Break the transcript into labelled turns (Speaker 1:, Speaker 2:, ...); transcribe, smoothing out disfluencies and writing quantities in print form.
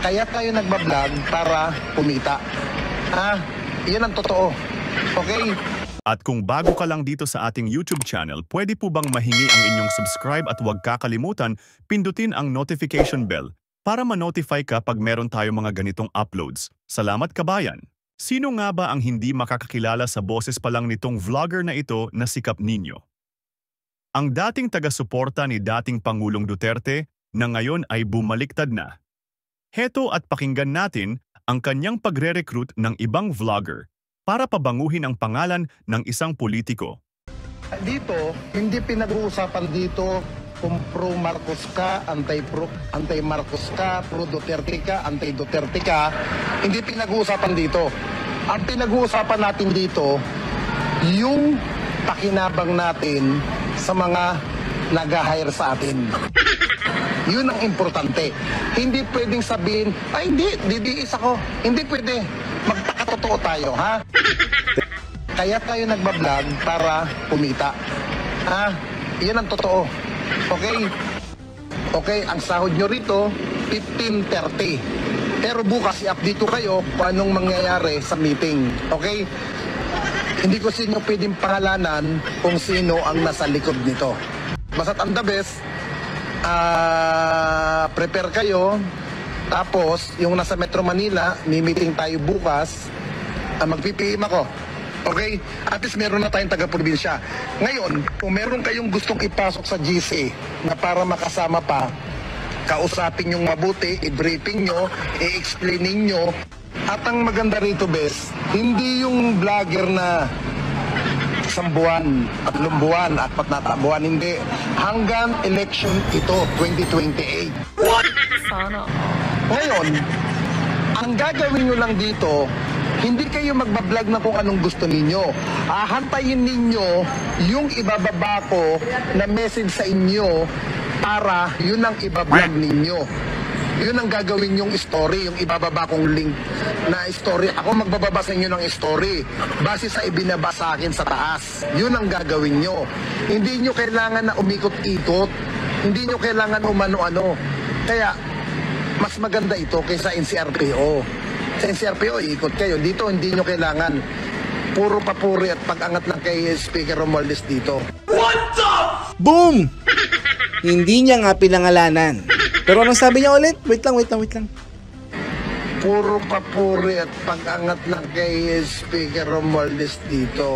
Speaker 1: Kaya tayo nagbablog para kumita. Yan ang totoo. Okay?
Speaker 2: At kung bago ka lang dito sa ating YouTube channel, pwede po bang mahingi ang inyong subscribe at huwag kakalimutan, pindutin ang notification bell para ma-notify ka pag meron tayo mga ganitong uploads. Salamat kabayan! Sino nga ba ang hindi makakakilala sa boses pa lang nitong vlogger na ito na si Kap Nino? Ang dating taga-suporta ni dating Pangulong Duterte na ngayon ay bumaliktad na. Heto at pakinggan natin ang kanyang pagre-recruit ng ibang vlogger para pabanguhin ang pangalan ng isang politiko.
Speaker 1: Dito, hindi pinag-uusapan dito kung pro-Marcos ka, anti-Marcos ka, pro-Duterte ka, anti-Duterte ka. Hindi pinag-uusapan dito. Ang pinag-uusapan natin dito, yung pakinabang natin sa mga nag-hire sa atin. Yun ang importante. Hindi pwedeng sabihin, ay hindi, didiis ako. Hindi pwede. Magpakatotoo tayo, ha? Kaya tayo nagbablog para kumita. Yan ang totoo. Okay? Okay, ang sahod nyo rito, 15.30. Pero bukas i-update ko kayo kung anong mangyayari sa meeting. Okay? Hindi ko sino pwedeng pangalanan kung sino ang nasa likod nito. Basta't ang the best, prepare kayo. Tapos, yung nasa Metro Manila, may meeting tayo bukas, mag-PPM ako. Okay? At least meron na tayong taga-probinsya. Ngayon, kung meron kayong gustong ipasok sa GC na para makasama pa, kausapin yung mabuti, i-briefing nyo, i-explaining nyo. At ang maganda rito, Bes, hindi yung vlogger na 1 buwan, 3 buwan, 4 buwan, hindi. Hanggang election ito, 2028.
Speaker 3: What? Sana.
Speaker 1: Ngayon, ang gagawin nyo lang dito, hindi kayo magbablog na kung anong gusto ninyo. Hantayin ninyo yung ibababa ko na message sa inyo para yun ang ibablog ninyo. Yun ang gagawin yung story, yung ibababa kong link na story. Ako magbababa sa inyo ng story base sa ibinaba sa akin sa taas. Yun ang gagawin nyo. Hindi nyo kailangan na umikot-ikot. Hindi nyo kailangan umano-ano. Kaya, mas maganda ito kaysa NCRPO. Sa NCRPO, ikot kayo. Dito, hindi nyo kailangan. Puro papuri at pag-angat lang kay Speaker Romualdez dito.
Speaker 3: What the?
Speaker 4: Boom! Hindi niya nga pinangalanan. Pero anong sabi niya ulit? Wait lang.
Speaker 1: Puro papuri at pag-angat lang kay Speaker Romualdez dito.